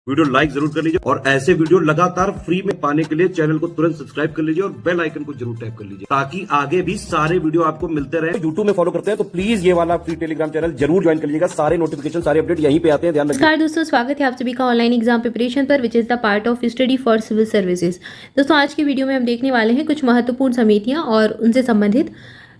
Video like जरूर कर लीजिए और ऐसे वीडियो लगातार फ्री में पाने के लिए चैनल को तुरंत सब्सक्राइब कर लीजिए और बेल आइकन को जरूर टैप कर लीजिए ताकि आगे भी सारे वीडियो आपको मिलते रहे। यूट्यूब में फॉलो करते हैं तो प्लीज ये वाला फ्री टेलीग्राम चैनल जरूर ज्वाइन कर लीजिएगा। सारे नोटिफिकेशन सारे अपडेट यहीं पे आते हैं, ध्यान रखिए। दोस्तों, स्वागत है आप सभी का ऑनलाइन एग्जाम प्रिपरेशन पर, which is the part of study for civil services. दोस्तों, आज की वीडियो में हम देखने वाले हैं कुछ महत्वपूर्ण समितियां और उनसे संबंधित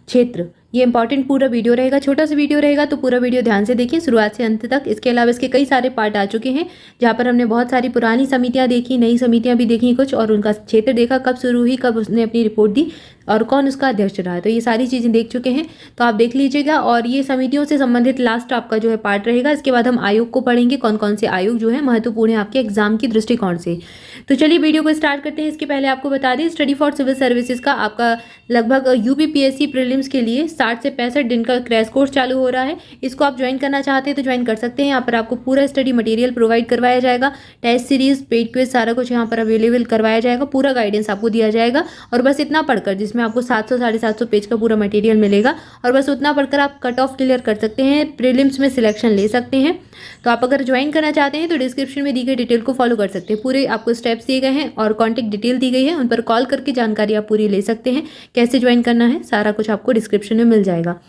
क्षेत्र। ये इंपॉर्टेंट पूरा वीडियो रहेगा, छोटा सा वीडियो रहेगा, तो पूरा वीडियो ध्यान से देखिए शुरुआत से अंत तक। इसके अलावा इसके कई सारे पार्ट आ चुके हैं जहाँ पर हमने बहुत सारी पुरानी समितियाँ देखी, नई समितियाँ भी देखी कुछ, और उनका क्षेत्र देखा, कब शुरू हुई, कब उसने अपनी रिपोर्ट दी और कौन उसका अध्यक्ष रहा है। तो ये सारी चीज़ें देख चुके हैं, तो आप देख लीजिएगा। और ये समितियों से संबंधित लास्ट आपका जो है पार्ट रहेगा। इसके बाद हम आयोग को पढ़ेंगे, कौन कौन से आयोग जो है महत्वपूर्ण है आपके एग्जाम की दृष्टिकोण से। तो चलिए वीडियो को स्टार्ट करते हैं। इसके पहले आपको बता दें, स्टडी फॉर सिविल सर्विसेज का आपका लगभग यूपीपीएससी प्रीलिम्स के लिए 60 से 65 दिन का क्रैश कोर्स चालू हो रहा है। इसको आप ज्वाइन करना चाहते हैं तो ज्वाइन कर सकते हैं। यहाँ पर आपको पूरा स्टडी मटेरियल प्रोवाइड करवाया जाएगा, टेस्ट सीरीज, पेड क्विज, सारा कुछ यहाँ पर अवेलेबल करवाया जाएगा, पूरा गाइडेंस आपको दिया जाएगा। और बस इतना पढ़कर, जिसमें आपको 700 750 पेज का पूरा मटेरियल मिलेगा, और बस उतना पढ़कर आप कट ऑफ क्लियर कर सकते हैं, प्रीलिम्स में सिलेक्शन ले सकते हैं। तो आप अगर ज्वाइन करना चाहते हैं तो डिस्क्रिप्शन में दी गई डिटेल को फॉलो कर सकते हैं। पूरे आपको स्टेप्स दिए गए हैं और कॉन्टैक्ट डिटेल दी गई है, उन पर कॉल करके जानकारी आप पूरी ले सकते हैं। कैसे ज्वाइन करना है सारा कुछ आपको डिस्क्रिप्शन में मिल जाएगा।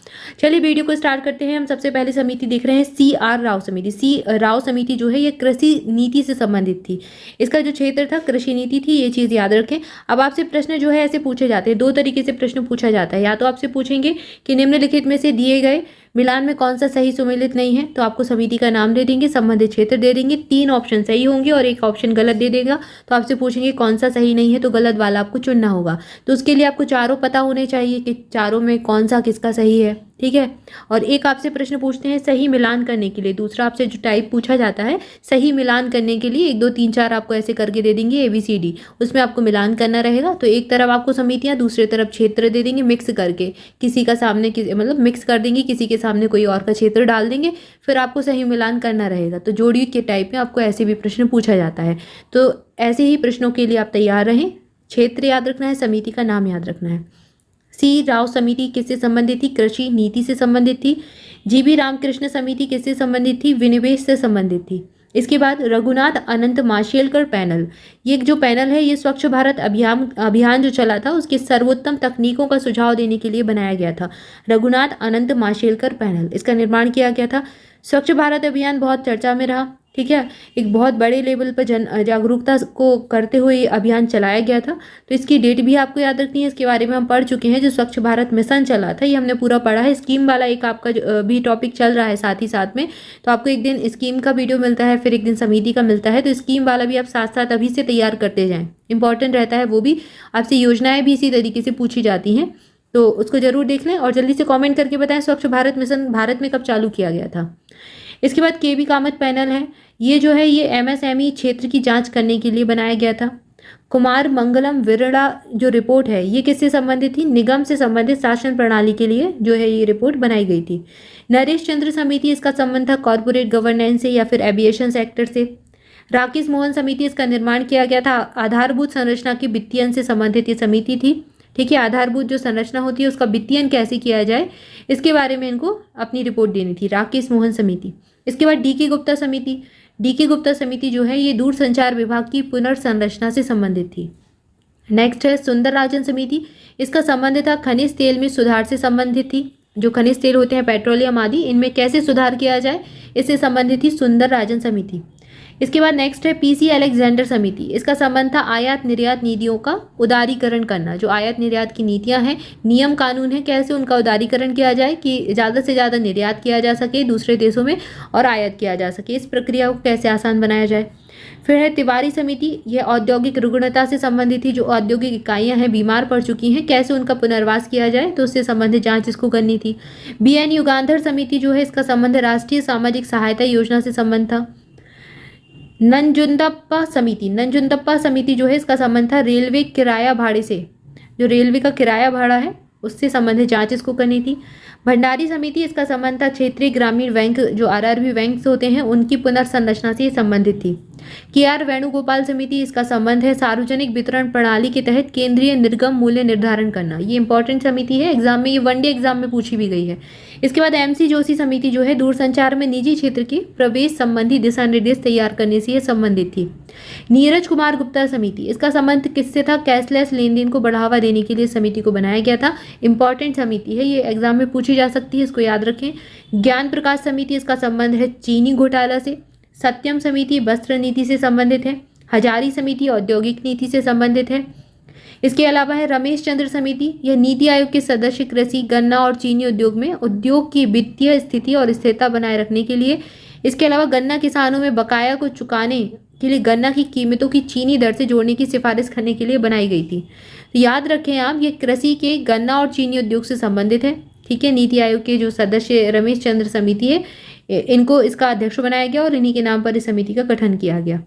चलिए वीडियो को स्टार्ट करते हैं। हम सबसे पहले समिति देख रहे हैं CR राव समिति। सी राव समिति जो है ये कृषि नीति से संबंधित थी। इसका जो क्षेत्र था कृषि नीति थी, ये चीज़ याद रखें। अब आपसे प्रश्न जो है ऐसे पूछे जाते हैं, दो तरीके से प्रश्न पूछा जाता है। या तो आपसे पूछेंगे कि निम्नलिखित में से दिए गए मिलान में कौन सा सही सुमेलित नहीं है, तो आपको समिति का नाम दे देंगे, संबंधित क्षेत्र दे देंगे, 3 ऑप्शन सही होंगे और 1 ऑप्शन गलत दे देगा। तो आपसे पूछेंगे कौन सा सही नहीं है, तो गलत वाला आपको चुनना होगा। तो उसके लिए आपको चारों पता होने चाहिए कि चारों में कौन सा किसका सही है, ठीक है। और एक आपसे प्रश्न पूछते हैं सही मिलान करने के लिए, दूसरा आपसे जो टाइप पूछा जाता है सही मिलान करने के लिए 1 2 3 4 आपको ऐसे करके दे देंगे ABCD, उसमें आपको मिलान करना रहेगा। तो एक तरफ आपको समितियां, दूसरी तरफ क्षेत्र दे देंगे मिक्स करके, किसी का सामने मतलब मिक्स कर देंगे, किसी के सामने कोई और का क्षेत्र डाल देंगे, फिर आपको सही मिलान करना रहेगा। तो जोड़ी के टाइप में आपको ऐसे भी प्रश्न पूछा जाता है। तो ऐसे ही प्रश्नों के लिए आप तैयार रहें। क्षेत्र याद रखना है, समिति का नाम याद रखना है। सी राव समिति किससे संबंधित थी? कृषि नीति से संबंधित थी। GB रामकृष्ण समिति किससे संबंधित थी? विनिवेश से संबंधित थी। इसके बाद रघुनाथ अनंत माशेलकर पैनल, ये जो पैनल है ये स्वच्छ भारत अभियान जो चला था उसकी सर्वोत्तम तकनीकों का सुझाव देने के लिए बनाया गया था। रघुनाथ अनंत माशेलकर पैनल, इसका निर्माण किया गया था। स्वच्छ भारत अभियान बहुत चर्चा में रहा, ठीक है। एक बहुत बड़े लेवल पर जागरूकता को करते हुए ये अभियान चलाया गया था। तो इसकी डेट भी आपको याद रखनी है, इसके बारे में हम पढ़ चुके हैं। जो स्वच्छ भारत मिशन चला था ये हमने पूरा पढ़ा है। स्कीम वाला एक आपका भी टॉपिक चल रहा है साथ ही साथ में, तो आपको एक दिन स्कीम का वीडियो मिलता है, फिर एक दिन समिति का मिलता है। तो स्कीम वाला भी आप साथ साथ अभी से तैयार करते जाएँ, इंपॉर्टेंट रहता है वो भी। आपसे योजनाएँ भी इसी तरीके से पूछी जाती हैं, तो उसको जरूर देख लें। और जल्दी से कॉमेंट करके बताएं स्वच्छ भारत मिशन भारत में कब चालू किया गया था। इसके बाद KB कामत पैनल है, ये जो है ये MSME क्षेत्र की जांच करने के लिए बनाया गया था। कुमार मंगलम विरड़ा जो रिपोर्ट है ये किससे संबंधित थी? निगम से संबंधित शासन प्रणाली के लिए जो है ये रिपोर्ट बनाई गई थी। नरेश चंद्र समिति, इसका संबंध था कॉर्पोरेट गवर्नेंस से या फिर एविएशन सेक्टर से। राकेश मोहन समिति, इसका निर्माण किया गया था आधारभूत संरचना की वित्तीयन से संबंधित ये समिति थी, ठीक है। आधारभूत जो संरचना होती है उसका वित्तीयन कैसे किया जाए इसके बारे में इनको अपनी रिपोर्ट देनी थी, राकेश मोहन समिति। इसके बाद DK गुप्ता समिति, DK गुप्ता समिति जो है ये दूरसंचार विभाग की पुनर्संरचना से संबंधित थी। नेक्स्ट है सुंदरराजन समिति, इसका संबंध था खनिज तेल में सुधार से संबंधित थी। जो खनिज तेल होते हैं पेट्रोलियम आदि, इनमें कैसे सुधार किया जाए इससे संबंधित थी सुंदरराजन समिति। इसके बाद नेक्स्ट है PC अलेक्जेंडर समिति, इसका संबंध था आयात निर्यात नीतियों का उदारीकरण करना। जो आयात निर्यात की नीतियां हैं, नियम कानून है, कैसे उनका उदारीकरण किया जाए कि ज़्यादा से ज़्यादा निर्यात किया जा सके दूसरे देशों में और आयात किया जा सके, इस प्रक्रिया को कैसे आसान बनाया जाए। फिर है तिवारी समिति, यह औद्योगिक रुग्णता से संबंधित थी। जो औद्योगिक इकाइयां हैं बीमार पड़ चुकी हैं, कैसे उनका पुनर्वास किया जाए, तो उससे संबंधित जांच इसको करनी थी। BN युगांधर समिति जो है इसका संबंध राष्ट्रीय सामाजिक सहायता योजना से संबंध था। नंजुंदप्पा समिति जो है इसका संबंध था रेलवे किराया भाड़े से। जो रेलवे का किराया भाड़ा है उससे संबंधित जांच इसको करनी थी। भंडारी समिति, इसका संबंध था क्षेत्रीय ग्रामीण बैंक जो आरआरबी बैंक होते हैं उनकी पुनर्संरचना से संबंधित थी। KR वेणुगोपाल समिति, इसका संबंध है सार्वजनिक वितरण प्रणाली के तहत केंद्रीय निर्गम मूल्य निर्धारण करना। ये इंपॉर्टेंट समिति है, एग्जाम में, ये वनडे एग्जाम में पूछी भी गई है। इसके बाद MC जोशी समिति जो है दूरसंचार में निजी क्षेत्र के प्रवेश संबंधी दिशा निर्देश तैयार करने से संबंधित थी। नीरज कुमार गुप्ता समिति, इसका संबंध किससे था? कैशलेस लेन देन को बढ़ावा देने के लिए समिति को बनाया गया था। इंपॉर्टेंट समिति है, ये एग्जाम में पूछी जा सकती है, इसको याद रखें। ज्ञान प्रकाश समिति, इसका संबंध है चीनी घोटाला से। सत्यम समिति वस्त्र नीति से संबंधित है। हजारी समिति औद्योगिक नीति से संबंधित है। इसके अलावा है रमेश चंद्र समिति, यह नीति आयोग के सदस्य कृषि, गन्ना और चीनी उद्योग में उद्योग की वित्तीय स्थिति और स्थिरता बनाए रखने के लिए। इसके अलावा गन्ना किसानों में बकाया को चुकाने के लिए गन्ना की कीमतों की चीनी दर से जोड़ने की सिफारिश करने के लिए बनाई गई थी। तो याद रखें आप, ये कृषि के, गन्ना और चीनी उद्योग से संबंधित है। ठीक है, नीति आयोग के जो सदस्य रमेश चंद्र समिति है, इनको इसका अध्यक्ष बनाया गया और इन्हीं के नाम पर इस समिति का गठन किया गया।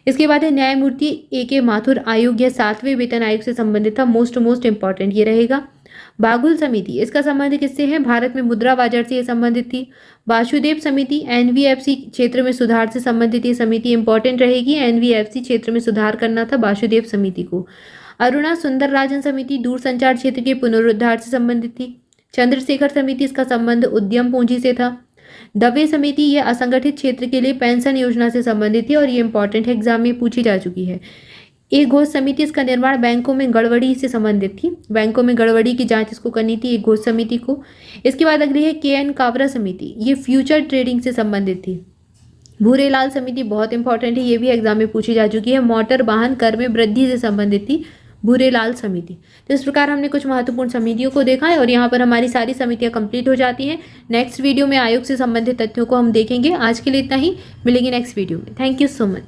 इसके बाद है न्यायमूर्ति AK माथुर आयोग, यह 7वें वेतन आयोग से संबंधित था। मोस्ट इंपॉर्टेंट ये रहेगा। बाघुल समिति, इसका संबंध किससे है? भारत में मुद्रा बाजार से यह संबंधित थी। वासुदेव समिति NVFC क्षेत्र में सुधार से संबंधित ये समिति इंपॉर्टेंट रहेगी। NVFC क्षेत्र में सुधार करना था वासुदेव समिति को। अरुणा सुंदरराजन समिति दूरसंचार क्षेत्र के पुनरुद्धार से संबंधित थी। चंद्रशेखर समिति, इसका संबंध उद्यम पूंजी से था। दवे समिति, यह असंगठित क्षेत्र के लिए पेंशन योजना से संबंधित थी और ये इंपॉर्टेंट है, एग्जाम में पूछी जा चुकी है। एक घोष समिति, इसका निर्माण बैंकों में गड़बड़ी से संबंधित थी। बैंकों में गड़बड़ी की जांच इसको करनी थी एक घोष समिति को। इसके बाद अगली है KN कावरा समिति, ये फ्यूचर ट्रेडिंग से संबंधित थी। भूरेलाल समिति बहुत इंपॉर्टेंट है, ये भी एग्जाम में पूछी जा चुकी है। मोटर वाहन कर में वृद्धि से संबंधित थी भूरेलाल समिति। तो इस प्रकार हमने कुछ महत्वपूर्ण समितियों को देखा है और यहाँ पर हमारी सारी समितियाँ कंप्लीट हो जाती हैं। नेक्स्ट वीडियो में आयोग से संबंधित तथ्यों को हम देखेंगे। आज के लिए इतना ही, मिलेंगे नेक्स्ट वीडियो में। Thank you so much.